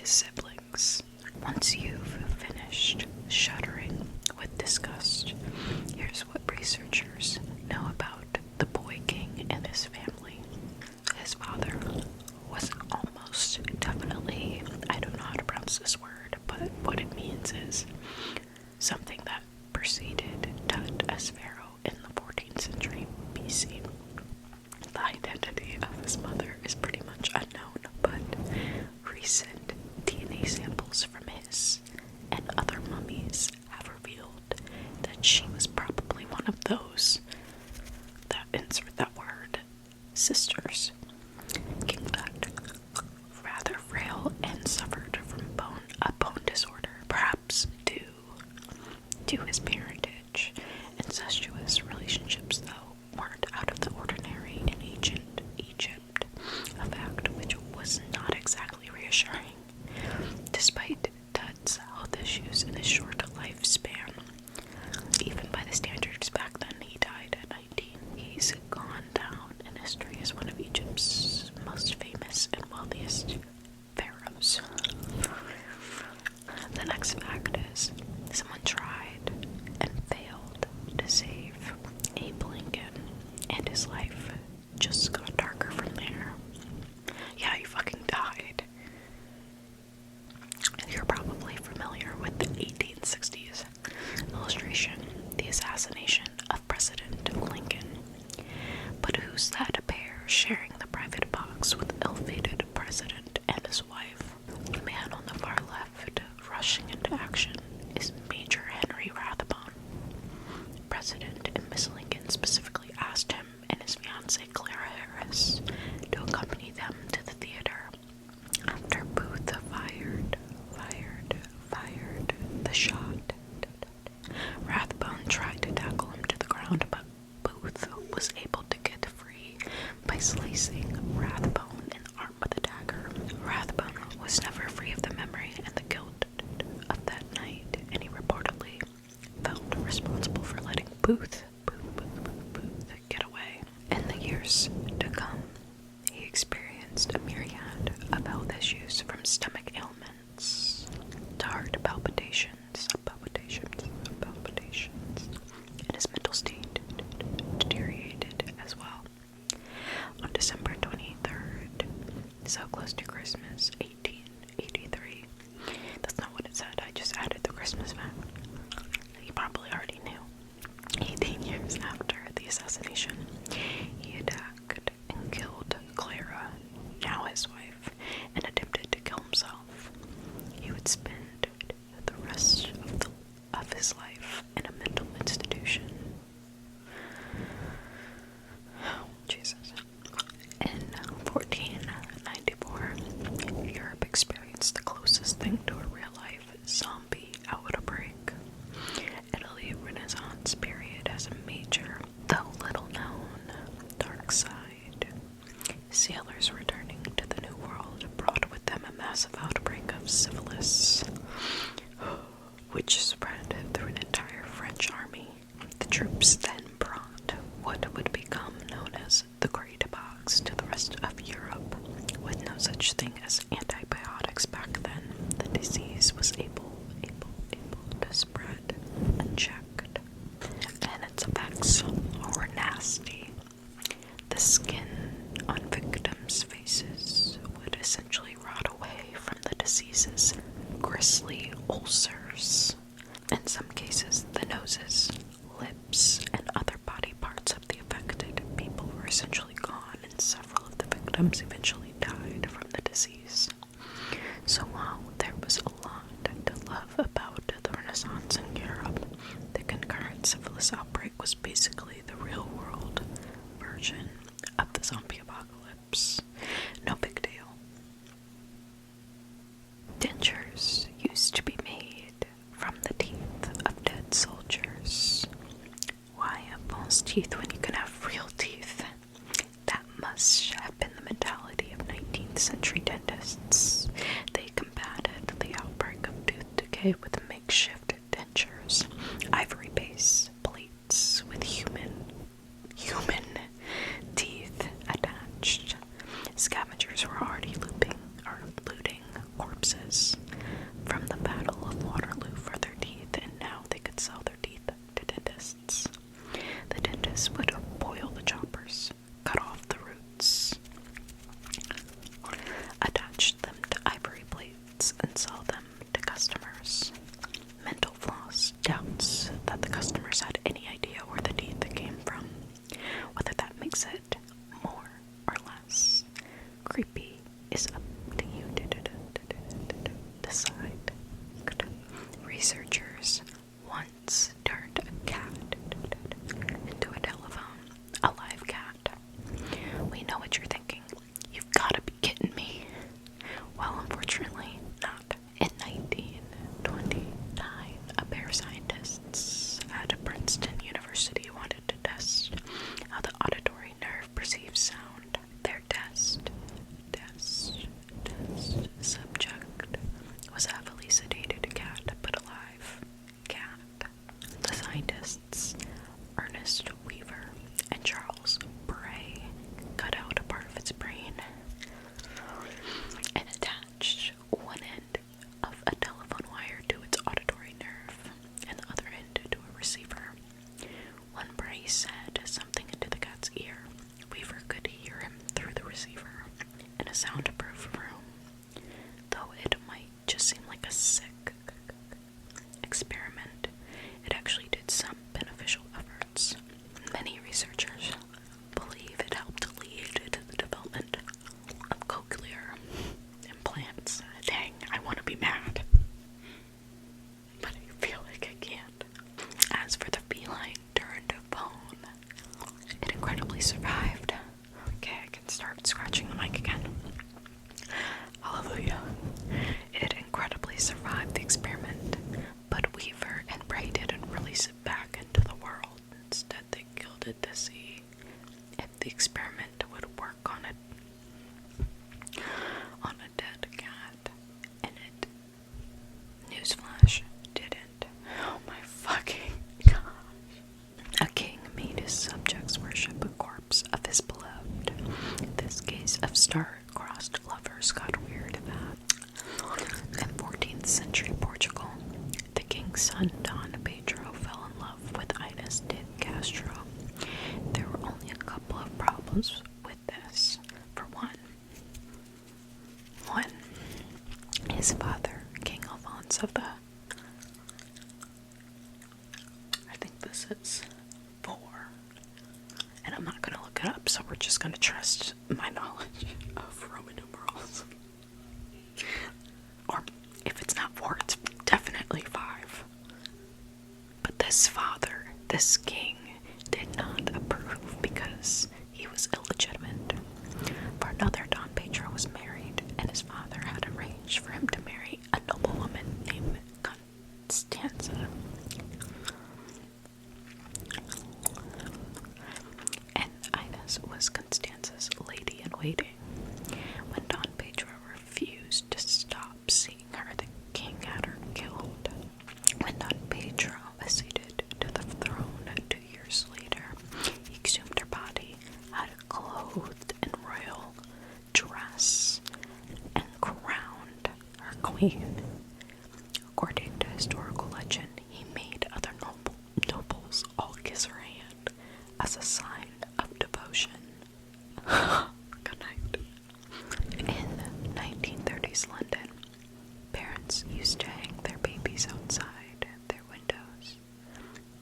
siblings. Once you've finished shuddering with disgust, here's what researchers know about the Boy King and his family. His father was almost definitely, I don't know how to pronounce this word, but what it means is something that preceded Tut as pharaoh in the 14th century BC. The identity of his mother is pretty much unknown, but recent DNA samples from his and other mummies have revealed that she was probably one of those, that insert that word, sisters. King Tut, rather frail and suffered from a bone disorder, perhaps due to his parentage. Incestuous relationships, though, weren't out of the ordinary in ancient Egypt, a fact which was not exactly reassuring. Despite Tut's health issues and his short lifespan, even by the standards back then, he died at 19. He's gone down in history as one of Egypt's most famous and wealthiest pharaohs. The next fact is, someone tried and failed to save Abe Lincoln, and his life just got darker from there. Yeah, he fucking died. You're probably familiar with the 1860s illustration, the assassination of President Lincoln. But who's that pair sharing the private box with the ill-fated president and his wife? The man on the far left, rushing into action, is Major Henry Rathbone. President and Miss Lincoln specifically asked him and his fiancée Clara Harris to accompany them to the theater. After Booth fired the shot, Rathbone tried to tackle him to the ground, but Booth was able to get free by slicing Rathbone in the arm with a dagger. Rathbone was never free of the memory and the guilt of that night, and he reportedly felt responsible for letting Booth get away. In the years to come, he experienced a myriad of health issues, from stomach ailments to heart palpitations, and his mental state deteriorated as well. On December 23rd, so close to Christmas, 1883, that's not what it said, I just added the Christmas fact. You probably already knew. 18 years after the assassination, he attacked and killed Clara, now his wife, and attempted to kill himself. He would spend the rest of his life in a mental institution. Oh, Jesus. In 1494, Europe experienced the closest thing to a real-life zombie outbreak. Italy Renaissance period has a major, though little-known, dark side. Sailors returning to the New World brought with them a massive outbreak of syphilis, which spread through an entire French army. The troops then brought what would become known as the Great Box to the rest of Europe. With no such thing as antibiotics back then, the disease was able to spread unchecked, and its effects were nasty. The skin on victims' faces would essentially rot away from the disease's grisly ulcers. In some cases, the noses, lips, and other body parts of the affected people were essentially gone, and several of the victims eventually died from the disease. So while there was a lot to love about the Renaissance in Europe, the concurrent syphilis outbreak was basically the real-world version of the zombie apocalypse. No big deal. Dentures used to be made from the teeth of dead soldiers. Why have false teeth when you can have real teeth? That must have been the mentality of 19th century dentists. They combated the outbreak of tooth decay with makeshift dentures, ivory base plates with human teeth attached. Scavengers were already looting corpses a sick experiment, it actually did some beneficial efforts. Many researchers believe it helped lead to the development of cochlear implants. Dang, I want to be mad, but I feel like I can't. As for the feline turned bone, it incredibly survived. Okay, I can start scratching the mic again. Hallelujah. It incredibly survived the experiment, but Weaver and Bray didn't release it back into the world. Instead, they killed it to see if the experiment would work on a dead cat, and it, newsflash, didn't. Oh my fucking gosh. A king made his subjects worship a corpse of his beloved. This case of star-crossed lovers got weird that in 14th century Portugal, the king's son Don Pedro fell in love with Inez de Castro. There were only a couple of problems with this. For one, his father, King Alfonso the, I think this is 4, and I'm not going to look it up, so we're just going to trust my knowledge of Roman numerals. Or if it's not 4, it's definitely 5. But this father, this king, did not approve because he was illegitimate. For another, Don Pedro was married, and his father had arranged for him to marry a noblewoman named Constanza. And Inez was Constanza's lady-in-waiting. When Don Pedro refused to stop seeing her, the king had her killed. When Don Pedro acceded to the throne 2 years later, he exhumed her body, had her clothed in royal dress, and crowned her queen. According to historical legend, he made other nobles all kiss her hand as a sign of devotion. Good night. In 1930s London, parents used to hang their babies outside their windows.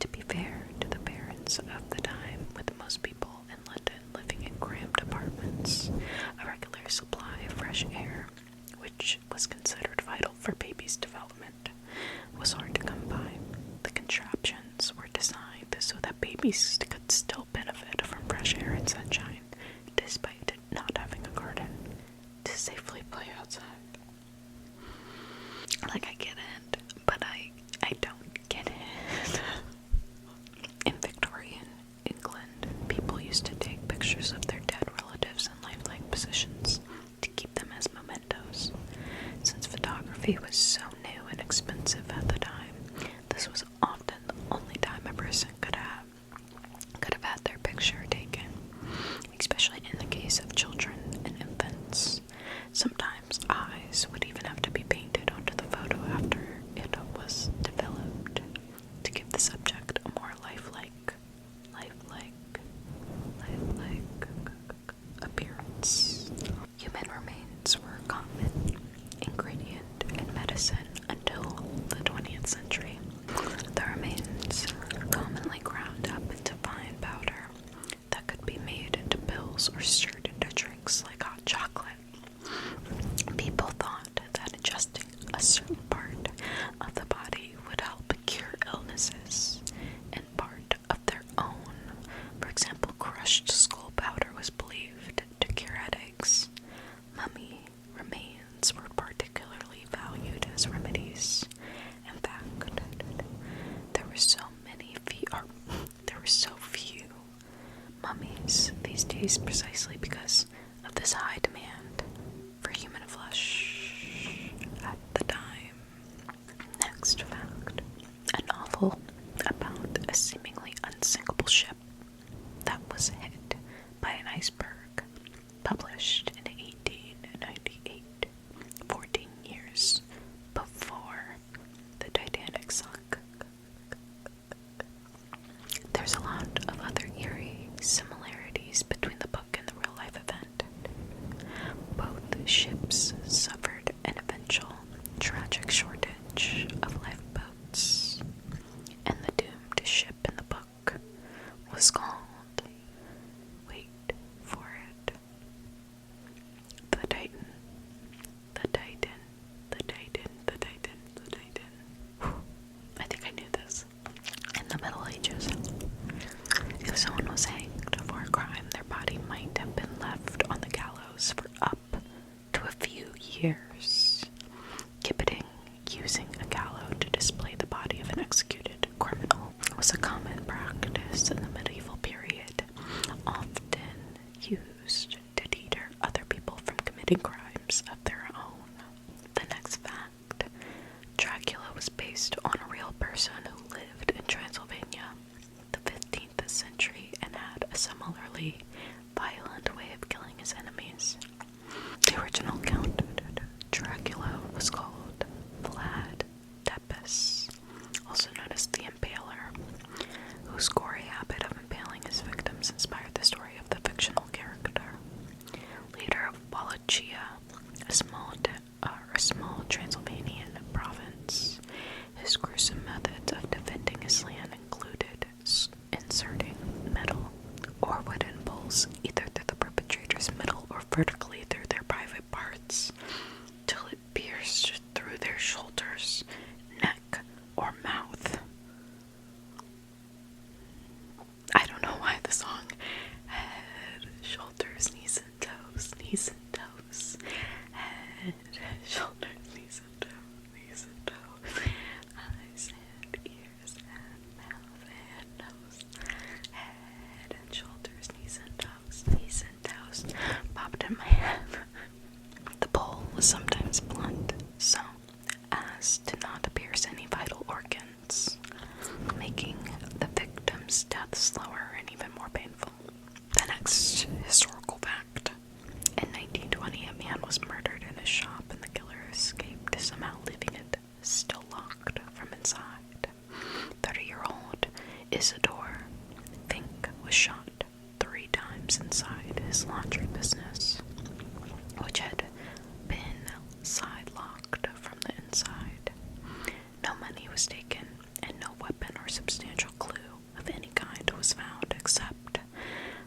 To be fair to the parents of the time, with most people in London living in cramped apartments, a regular supply of fresh air, which was considered vital for babies' development, was hard to come by. The contraptions were designed so that babies could still benefit from fresh air and sunshine, despite not having a garden to safely play outside. Like, I get it, but I don't get it. In Victorian England, people used to take pictures of their dead relatives in lifelike positions to keep them as mementos. Since photography was so new and expensive at the time, this was often the only time a person could have had their picture taken, especially in the case of children and infants. Sometimes eyes would even have to be painted onto the photo after it was developed to give the subject a more lifelike appearance. Human remains were a common ingredient in medicine until the 20th century. The remains were commonly ground up into fine powder that could be made into pills or stirred into drinks like hot chocolate. People thought that ingesting a certain part of the body would help cure illnesses and part of their own. For example, crushed skull powder was believed to cure headaches. Mummy remains were particularly valued as remedies. In fact, there were so few mummies these days precisely because of this high demand for human flesh at the time. Next fact. A novel about a seemingly unsinkable ship that was hit by an iceberg, published in 1898, 14 years before the Titanic sunk. There's a lot of other eerie similarities between the book and the executed criminal was a common practice in the medieval period, often used to deter other people from committing crimes of their own. The next fact: Dracula was based on a real person who lived in Transylvania the 15th century and had a similarly violent way of killing his enemies. The original Count Dracula was called Vlad the Impaler, also known as the Impaler, whose gory habit of impaling his victims inspired the story of the fictional character. Leader of Wallachia, a small Transylvanian province, his gruesome methods of defending his land included inserting metal or wooden poles either through the perpetrator's middle or vertically through their private parts, till it pierced through their shoulders, neck, or mouth. I don't know why the song head, shoulders, knees and toes, head, shoulders, knees and toes, eyes and ears and mouth and nose, head and shoulders, knees and toes, popped in my head. The pole was sometimes blunt, so as to not pierce any vital organs, making the victim's death slower and even more painful. The next historical fact: in 1920, a man was murdered in his shop and the killer escaped, somehow leaving it still locked from inside. 30-year-old Isidore Fink was shot 3 times inside his laundry business, which had been side-locked from the inside. No money was taken, and no weapon or substantial clue of any kind was found except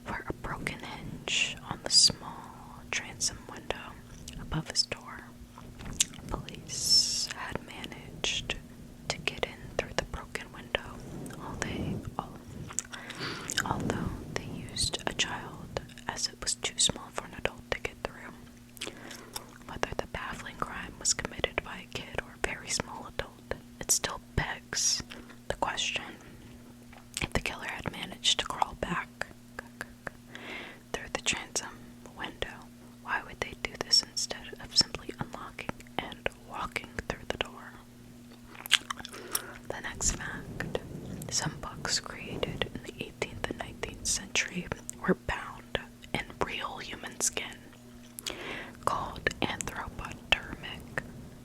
for a broken hinge on the small transom window above his door. Police had managed to get in through the broken window, although they used a child as it was too small for an adult to get through. Whether the baffling crime was committed by a kid or a very small adult, it still begs the question: if the killer had managed to crawl back through the transom window, why would they do this instead of simply unlocking and walking through the door? The next fact: some books created in the 18th and 19th century were bound in real human skin, called anthropodermic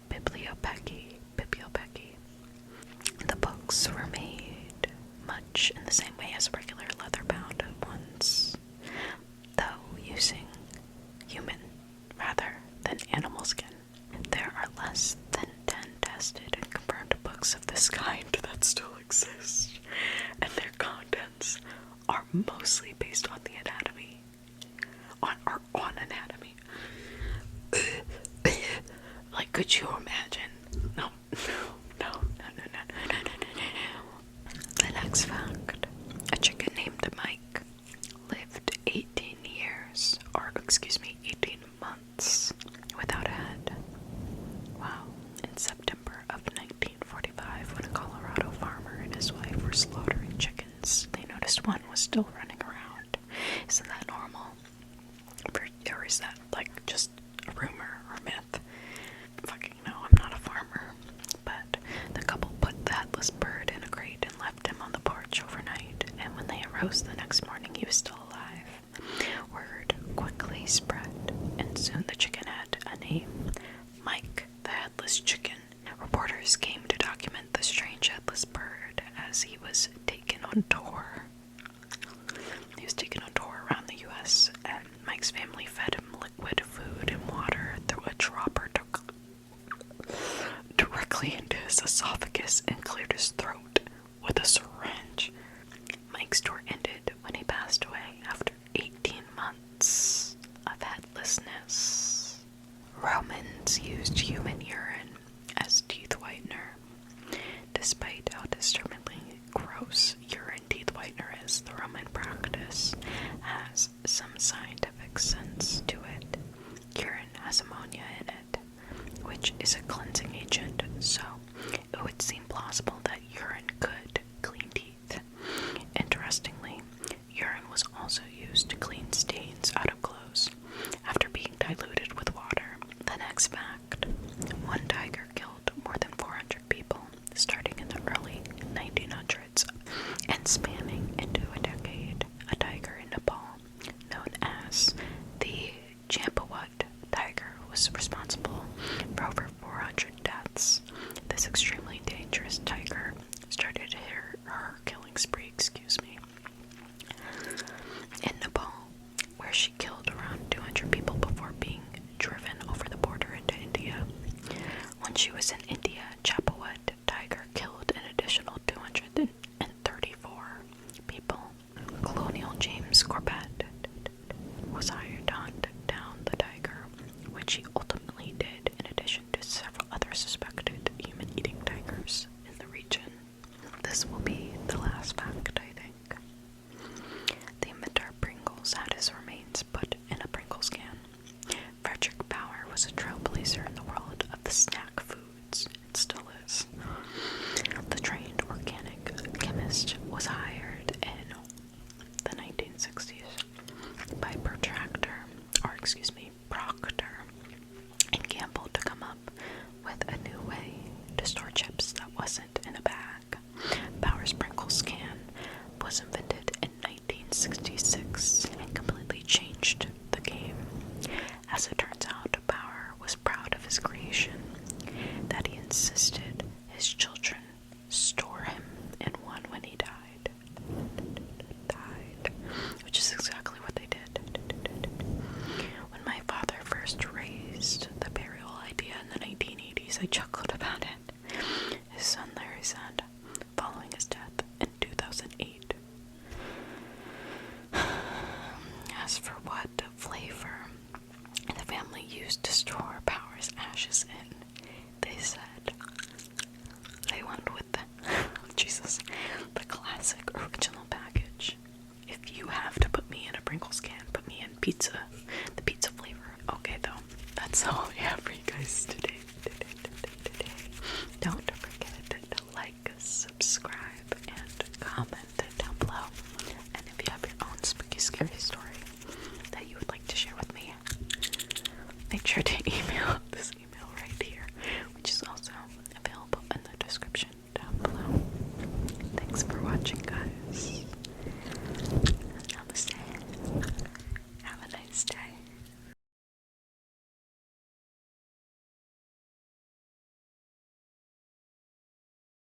bibliopecae. The books were made much in the same way as regular leather-bound ones, though using human rather than animal skin. There are less than 10 tested and confirmed books of this kind that still exist, and their contents are mostly based on the anatomy. On anatomy. Like, could you imagine? No. The next fact: a chicken named Mike lived 18 months without a head. Wow. In September of 1945, when a Colorado farmer and his wife were slaughtering chickens, they noticed one was still running around. Isn't that normal? Or is that like just a rumor or myth? Fucking no, I'm not a farmer. But the couple put the headless bird in a crate and left him on the porch overnight, and when they arose the next morning, he was still alive. Word quickly spread, and soon the chicken had a name: Mike the Headless Chicken. Reporters came to document the strange headless bird as he was taken on tour. He was taken on tour around the U.S., and Mike's family fed him liquid food and water through a dropper directly into his esophagus and cleared his throat with a syringe. Mike's tour ended when he passed away after 18 months of headlessness. Romans used human urine as teeth whitener. Despite how disturbingly gross urine teeth whitener is, the Roman practice has some scientific sense to it. Urine has ammonia in it, which is a cleansing agent, so it would seem plausible that urine could clean teeth. Interestingly, urine was also used to clean stains out of clothes after being diluted with water. The next fact: one tiger killed more than 400 people starting in the early 1900s and spanning into a decade. A tiger in Nepal, known as the Champawat tiger, was responsible for over 400 deaths. This extremely dangerous tiger started her killing spree, in Nepal, where she killed around 200 people before being driven over the border into India. When she was in India, Champawat tiger killed an additional 234 people. Colonial James Corbett was hired to hunt down the tiger, which he ultimately did in addition to several other suspected human-eating tigers in the region. This will be the last fact, I think. The inventor of Pringles had his remains put in a Pringles can. Frederick Bauer was a trailblazer in the world of the snack foods. It still is. The trained organic chemist was hired in the 1960s by Procter and Gamble to come up with a new way to store chips that wasn't in a bag. Bauer's Pringles can was invented in 1966 and completely changed the game. As it turns out, Bauer was proud of his creation, that he insisted his children store him in one when he died. Which is exactly what they did. When my father first raised the burial idea in the 1980s, I chuckled about it. His son Larry said, following his death in 2008. As for what flavor the family used to store Bauer's ashes in, they said they went with the classic original package. If you have to put me in a Pringles can, put me in pizza, the pizza flavor. Okay, though, that's all we have for you guys today. Don't forget to like, subscribe, and comment down below. And if you have your own spooky, scary stories,